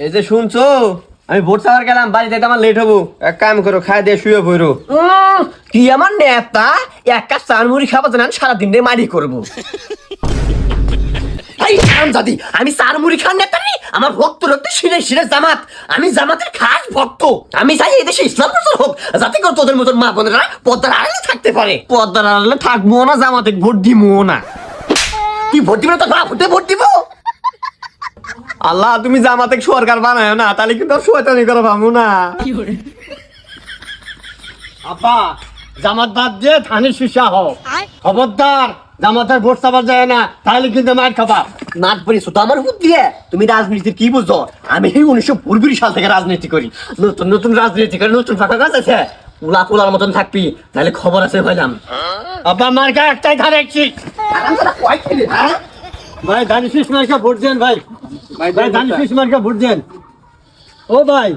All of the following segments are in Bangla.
এই যে শুনছো, আমি ভোট চাওয়ার গেলাম, বাড়ি যাইতে আমার লেট হবো। এক কাম করো, খাই দিয়ে শুয়ে পড়ো। কি আমার নেতা, এক কাপ চারমুড়ি খাবার জন্য সারাদিন মারি করবো। আমি চারমুড়ি খান নেতা নি, আমার ভক্ত রক্ত শিরে শিরে জামাত। আমি জামাতের খাস ভক্ত। আমি চাই এই দেশে ইসলাম প্রচার হোক, যাতে করে তোদের মতন মা বোনেরা পদ্মার আড়ালে থাকতে পারে। পদ্মার আড়ালে থাকবো না, জামাতে ভোট দিবো না। তুই ভোট দিবি না, তোর বাপ ভোটে ভোট দিব। আল্লাহ, তুমি জামাতে সরকার বানায় না, তাহলে কিন্তু আর শয়তানি করা পাবো না। আপা, জামাত বাদ দিয়ে ধানের শীষা হও। খবরদার জামাতের ভোট চাপা যায় না, তাহলে কিন্তু মার খাবা। নাচ পড়েছো তো আমার উপর দিয়ে। তুমি রাজনীতির কি বুঝো? আমি 1920 সাল থেকে রাজনীতি করি। নতুন নতুন রাজনীতি করে নতুন ফাঁকা কাজ আছে। উলা পোলার মতন থাকবি, নাহলে খবর আছে ভাইলাম। আপা, মার্কা একটাই ধানের শীষ। ভাই ধানের শীষ মার্কা ভোট দেন ভাই। ভাই ধানের শীষ মার্কা ভোট দেন। ও ভাই,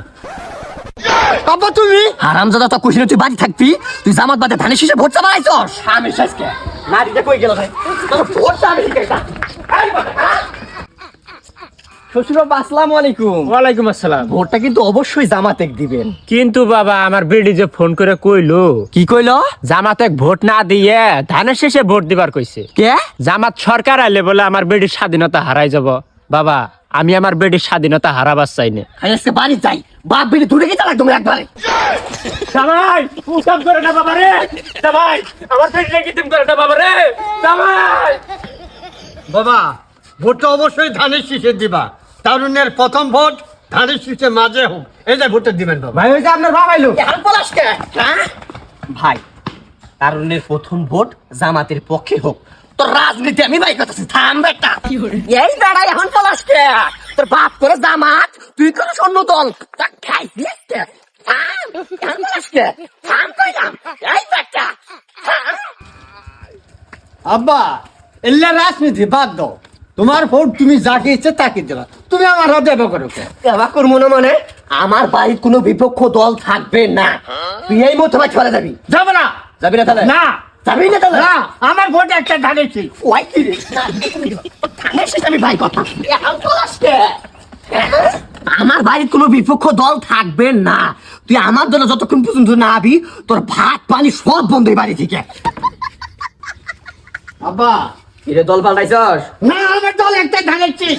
আব্বা তুমি হারামজাদা, তো কুশিনে তুই বাড়ি থাকবি, তুই জামাত বাদে ধানের শীষে ভোট চাবা আইছস। আমি শেষকে নারীটা কই গেল ভাই? তোর ভোট চাবি ঠিক আছে। শ্বশুর বাবা, আসসালামু আলাইকুম। ওয়ালাইকুম আসসালাম। ভোটটা কিন্তু অবশ্যই জামাতেক দিবেন। কিন্তু বাবা, আমার বেডি যে ফোন করে কইলো কি কইলো? জামাতে ভোট না দিয়ে ধানের শেষে ভোট দিবার কইছে। কে? জামাত সরকার আইলে বলে আমার বেডির স্বাধীনতা হারাই যাব। বাবা, আমি আমার বেডির স্বাধীনতা হারাবার চাই না। আজকে বাড়ি যাই, বাপ বেড়ে দূরে গিয়ে চালাক তুমি একবারে। জামাই উসাব করে না বাবা রে। জামাই আমার বেডিরে কি তুমি করে না বাবা রে। জামাই বাবা, ভোটটা অবশ্যই ধানের শীষে দিবা। তারুণ্যের প্রথম ভোট ধানের শীষে মাঝে হোক, এই যে ভোটটা দিবেন বাবা। ভাই, ওই যে আপনার বাবা এলো। এখন পলাশ কে? হ্যাঁ? ভাই, তারুণ্যের প্রথম ভোট জামাতের পক্ষে হোক। তোর রাজনীতি আমি ভাই কথা থাম বেটা। এই দাঁড়াই এখন পলাশ কে? তোর বাপ করে জামাত, তুই করে অন্য দল। তা খাইছি একটা। থাম, এখন পলাশ কে? থাম কইলাম। এই বেটা, থাম। আব্বা, এল্লা রাজনীতি বাদ দাও। তোমার ভোট তুমি যাকে ইচ্ছে তাকে দেবা। তুমি আমার হাতে দেবা করো কে? দেবা করবো না মানে? আমার বাড়ির কোনো বিপক্ষ দল থাকবে না। তুই এই মতো ভাই চলে যাবি। যাবে না। যাবি না তাহলে? না। যাবি না তাহলে? না, আমার ভোট একটা ধানের শীষ। ওই কি রে? থামের শেষে আমি ভাই কথা। এখন পলাশ কে? আমার বাড়ির কোনো বিপক্ষ দল থাকবে না। তুই আমার দলে যতক্ষণ পর্যন্ত না আবি, তোর ভাত পানি সব বন্ধ এই বাড়ি থেকে। আব্বা, কিরে দল পাল্টাইছস? না, আমার দল একটা ধানের শীষ।